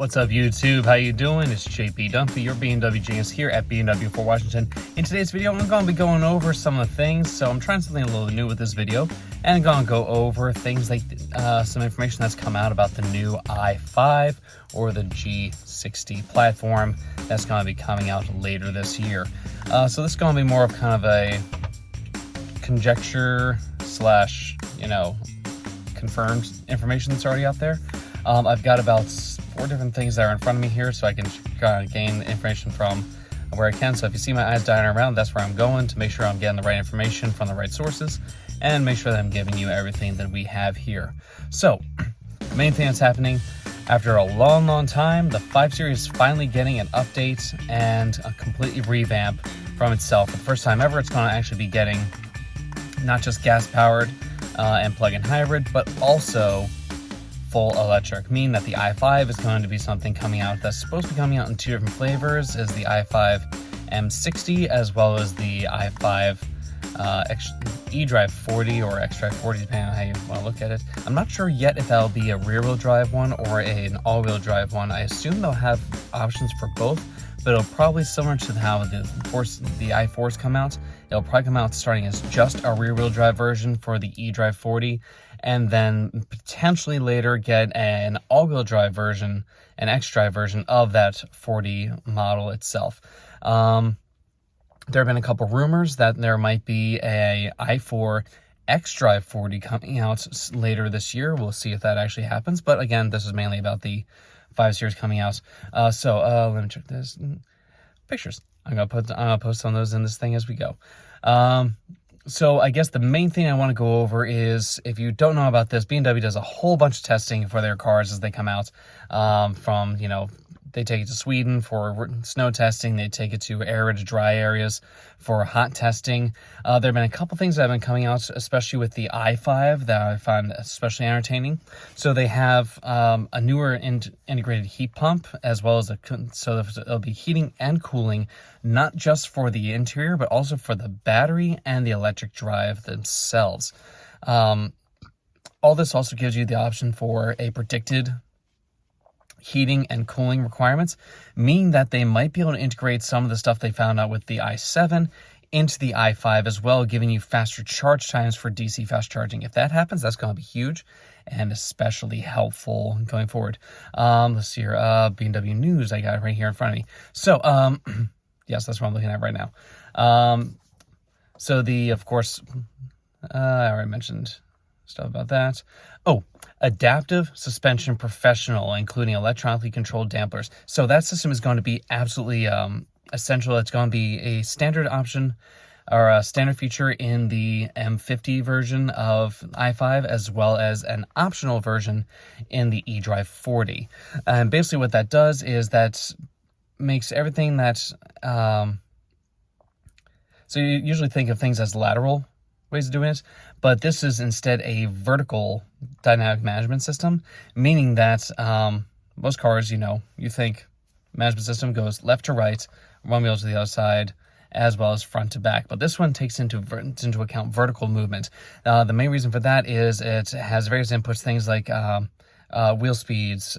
What's up, YouTube? How you doing? It's JP Dumpy, your BMW genius here at BMW for Washington. In today's video, I'm going to be going over some of the things. So I'm trying something a little new with this video, and I'm going to go over things like some information that's come out about the new i5 or the G60 platform that's going to be coming out later this year. So this is going to be more of kind of a conjecture slash, confirmed information that's already out there. I've got about 4 different things that are in front of me here, so I can kind of gain information from where I can. So if you see my eyes dying around, that's where I'm going to make sure I'm getting the right information from the right sources and make sure that I'm giving you everything that we have here. So the main thing that's happening, after a long time, the 5 Series is finally getting an update and a completely revamp from itself. For the first time ever, it's going to actually be getting not just gas-powered and plug-in hybrid, but also full electric, meaning that the i5 is going to be something coming out that's supposed to be coming out in 2 different flavors, is the i5 M60 as well as the i5 eDrive 40 or xDrive 40, depending on how you want to look at it. I'm not sure yet if that'll be a rear-wheel drive one or an all-wheel drive one. I assume they'll have options for both, but it'll probably similar to how the i4s come out. It'll probably come out starting as just a rear-wheel drive version for the eDrive 40, and then potentially later get an all-wheel drive version, an xDrive version of that 40 model itself. There have been a couple rumors that there might be a i4 xDrive 40 coming out later this year. We'll see if that actually happens, but again, this is mainly about the 5 Series coming out. So let me check this. Pictures. I'm gonna post some of those in this thing as we go. So I guess the main thing I want to go over is, if you don't know about this, BMW does a whole bunch of testing for their cars as they come out. They take it to Sweden for snow testing. They take it to arid to dry areas for hot testing. There have been a couple things that have been coming out, especially with the i5, that I find especially entertaining. So they have a newer integrated heat pump, as well as so it'll be heating and cooling, not just for the interior, but also for the battery and the electric drive themselves. All this also gives you the option for a predicted heating and cooling requirements, meaning that they might be able to integrate some of the stuff they found out with the i7 into the i5 as well, giving you faster charge times for DC fast charging. If that happens, that's going to be huge and especially helpful going forward. Let's see here, BMW News, I got it right here in front of me. So, yes, that's what I'm looking at right now. Of course, I already mentioned stuff about that. Oh, Adaptive Suspension Professional, including electronically controlled dampeners. So that system is going to be absolutely essential. It's going to be a standard option or a standard feature in the M50 version of i5, as well as an optional version in the eDrive 40. And basically what that does is that makes everything that... so you usually think of things as lateral ways of doing it, but this is instead a vertical dynamic management system, meaning that most cars, you think management system goes left to right, one wheel to the other side, as well as front to back. But this one takes into account vertical movement. The main reason for that is it has various inputs, things like wheel speeds,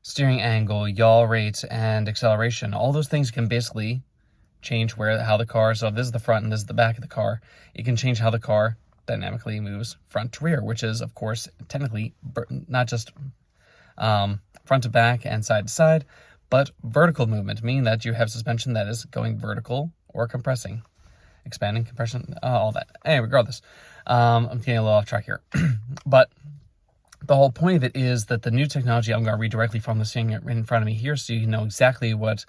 steering angle, yaw rate, and acceleration. All those things can basically change how the car, so if this is the front and this is the back of the car, it can change how the car dynamically moves front to rear, which is, of course, technically not just front to back and side to side, but vertical movement, meaning that you have suspension that is going vertical or compressing, expanding, compression, all that. Anyway, regardless, I'm getting a little off track here. But the whole point of it is that the new technology, I'm going to read directly from this thing in front of me here so you know exactly what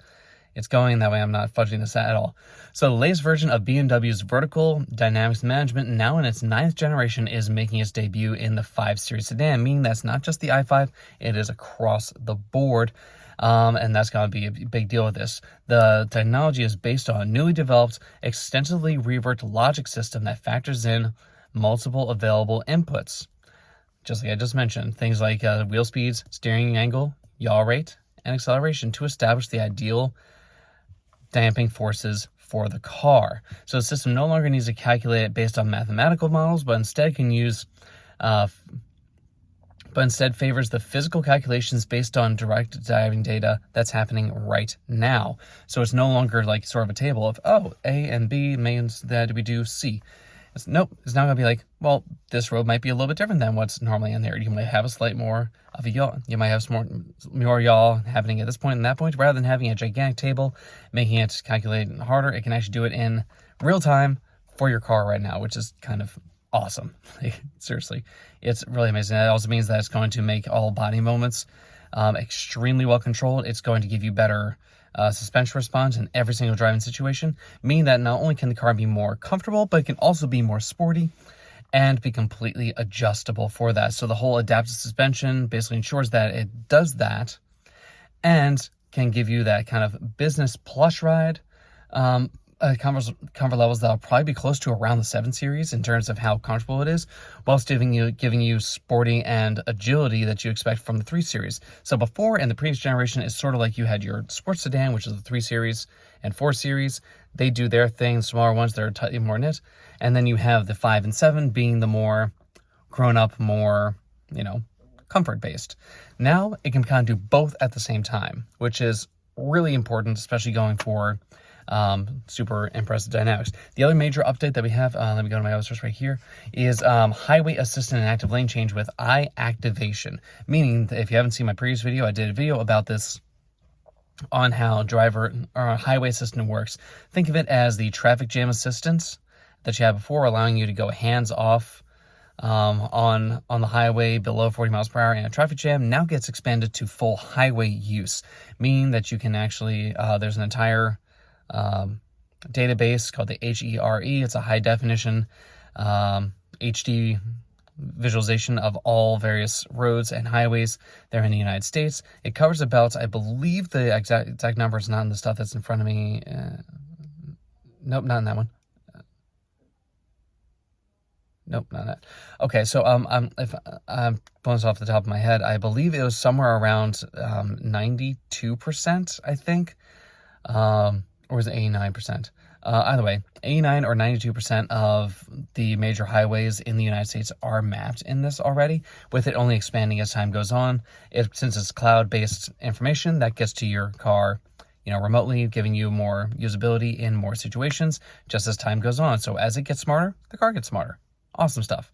it's going. That way I'm not fudging this at all. So the latest version of BMW's vertical dynamics management, now in its 9th generation, is making its debut in the 5 Series sedan, meaning that's not just the i5, it is across the board. And that's going to be a big deal with this. The technology is based on a newly developed, extensively reworked logic system that factors in multiple available inputs. Just like I just mentioned, things like wheel speeds, steering angle, yaw rate, and acceleration to establish the ideal damping forces for the car. So the system no longer needs to calculate it based on mathematical models, but instead can use but instead favors the physical calculations based on direct driving data that's happening right now. So it's no longer like sort of a table of, oh, A and B means that we do C. Nope, it's now going to be like, well, this road might be a little bit different than what's normally in there. You might have a slight more of a yaw. You might have some more yaw happening at this point and that point. Rather than having a gigantic table, making it calculate harder, it can actually do it in real time for your car right now, which is kind of awesome. Like, seriously, it's really amazing. That also means that it's going to make all body movements extremely well controlled. It's going to give you better suspension response in every single driving situation, meaning that not only can the car be more comfortable, but it can also be more sporty and be completely adjustable for that. So the whole adaptive suspension basically ensures that it does that and can give you that kind of business plush ride. Comfort levels that'll probably be close to around the 7 Series in terms of how comfortable it is, whilst giving you sporty and agility that you expect from the 3 Series. So before, in the previous generation, it's sort of like you had your sports sedan, which is the 3 Series and 4 Series. They do their thing, smaller ones that are tightly more knit. And then you have the 5 and 7 being the more grown-up, more, comfort-based. Now, it can kind of do both at the same time, which is really important, especially going for super impressive dynamics. The other major update that we have, let me go to my other source right here, is highway assistant and active lane change with eye activation. Meaning that if you haven't seen my previous video, I did a video about this on how driver or highway assistant works. Think of it as the traffic jam assistance that you had before, allowing you to go hands off on the highway below 40 miles per hour in a traffic jam. Now gets expanded to full highway use, meaning that you can actually there's an entire database called the HERE. It's a high definition HD visualization of all various roads and highways there in the United States. It covers about, I believe the exact number is not in the stuff that's in front of me. Nope, not in that one. Nope, not that. Okay, so if I'm pulling this off the top of my head, I believe it was somewhere around 92%, I think. Or was it 89%? Either way, 89 or 92% of the major highways in the United States are mapped in this already, with it only expanding as time goes on. Since it's cloud-based information, that gets to your car, remotely, giving you more usability in more situations, just as time goes on. So as it gets smarter, the car gets smarter. Awesome stuff.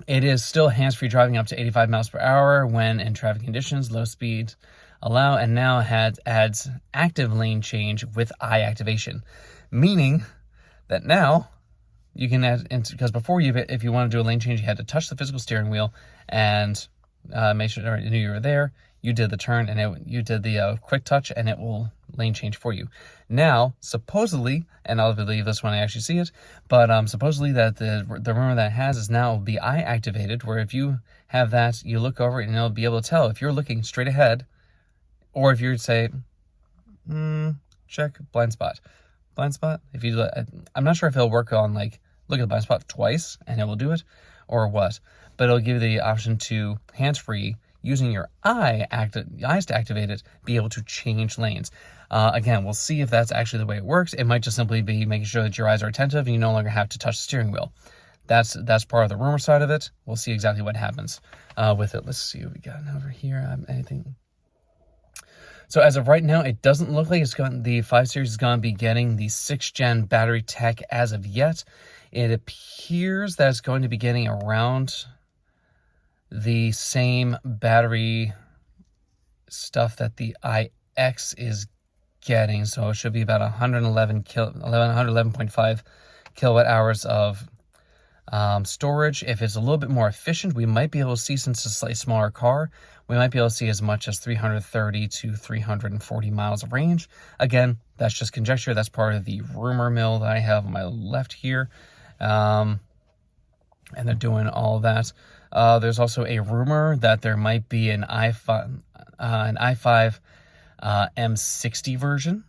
It is still hands-free driving up to 85 miles per hour when in traffic conditions, low speed allow, and now adds active lane change with eye activation, meaning that now you can add, because before if you want to do a lane change, you had to touch the physical steering wheel and make sure it knew you were there. You did the turn and you did the quick touch, and it will lane change for you. Now, supposedly, and I'll believe this when I actually see it, but supposedly that the rumor that it has is now will be eye activated, where if you have that, you look over it and it'll be able to tell if you're looking straight ahead, or if you'd say, check blind spot. Blind spot, if you, I'm not sure if it'll work on look at the blind spot twice and it will do it, or what, but it'll give you the option to hands-free, using your eyes to activate it, be able to change lanes. Again, we'll see if that's actually the way it works. It might just simply be making sure that your eyes are attentive and you no longer have to touch the steering wheel. That's part of the rumor side of it. We'll see exactly what happens with it. Let's see what we got over here. Anything? So as of right now, it doesn't look like the 5 Series is going to be getting the 6th gen battery tech as of yet. It appears that it's going to be getting around the same battery stuff that the iX is getting. So it should be about 111.5 kilowatt hours of storage. If it's a little bit more efficient, we might be able to see, since it's a slightly smaller car, we might be able to see as much as 330 to 340 miles of range. Again, that's just conjecture. That's part of the rumor mill that I have on my left here. And they're doing all of that. There's also a rumor that there might be an i5 M60 version.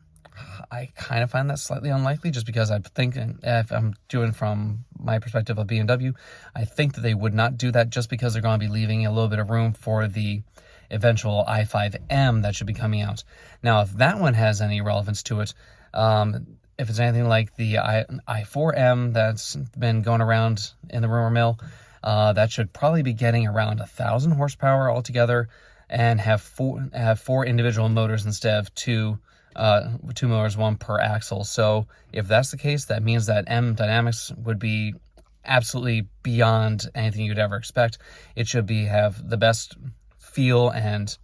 I kind of find that slightly unlikely, just because I think, if I'm doing from my perspective of BMW, I think that they would not do that, just because they're going to be leaving a little bit of room for the eventual i5M that should be coming out. Now, if that one has any relevance to it, if it's anything like the i4M that's been going around in the rumor mill, That should probably be getting around 1,000 horsepower altogether, and have four individual motors instead of two motors, one per axle. So if that's the case, that means that M dynamics would be absolutely beyond anything you'd ever expect. It should have the best feel and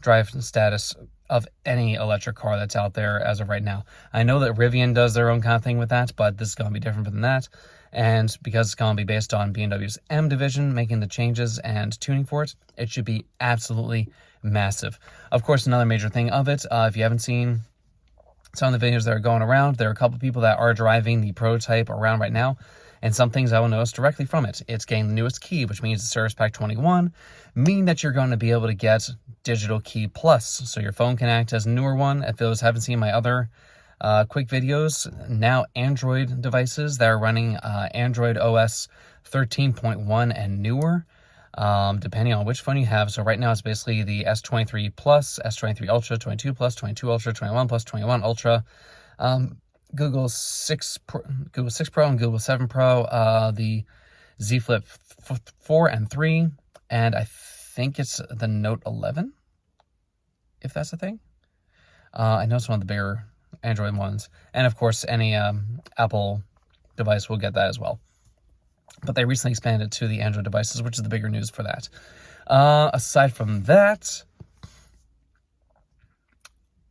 drive status of any electric car that's out there as of right now. I know that Rivian does their own kind of thing with that, but this is going to be different than that. And because it's going to be based on BMW's M division making the changes and tuning for it, it should be absolutely massive. Of course, another major thing of it, if you haven't seen some of the videos that are going around, there are a couple people that are driving the prototype around right now, and some things I will notice directly from it. It's getting the newest key, which means it's Service Pack 21, meaning that you're going to be able to get Digital Key Plus, so your phone can act as a newer one. If those haven't seen my other quick videos, now Android devices that are running Android OS 13.1 and newer, depending on which phone you have. So right now it's basically the S23 Plus, S23 Ultra, 22 Plus, 22 Ultra, 21 Plus, 21 Ultra, Google 6 Pro and Google 7 Pro, the Z Flip 4 and 3, and I think it's the Note 11, if that's a thing. I know it's one of the bigger Android ones, and of course any Apple device will get that as well. But they recently expanded to the Android devices, which is the bigger news for that. Aside from that,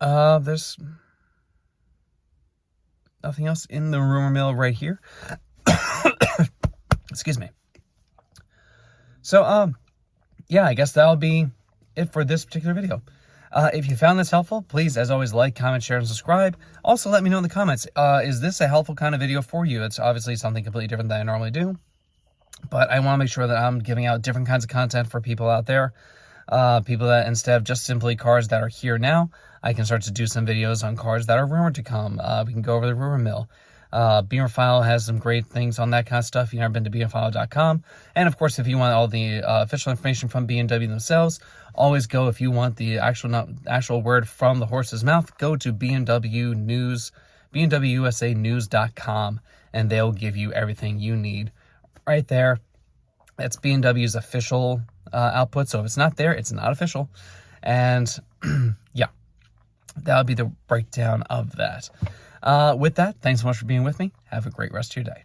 there's nothing else in the rumor mill right here. Excuse me. So, yeah, I guess that'll be it for this particular video. If you found this helpful, please, as always, like, comment, share, and subscribe. Also, let me know in the comments, is this a helpful kind of video for you? It's obviously something completely different than I normally do, but I want to make sure that I'm giving out different kinds of content for people out there. People that, instead of just simply cars that are here now, I can start to do some videos on cars that are rumored to come. We can go over the rumor mill. Beamer File has some great things on that kind of stuff. If you've never been to beamerfile.com. And of course, if you want all the official information from BMW themselves, always go, if you want the actual word from the horse's mouth, go to BMWUSAnews.com, and they'll give you everything you need right there. That's BMW's official output. So if it's not there, it's not official. And yeah, that would be the breakdown of that. With that, thanks so much for being with me. Have a great rest of your day.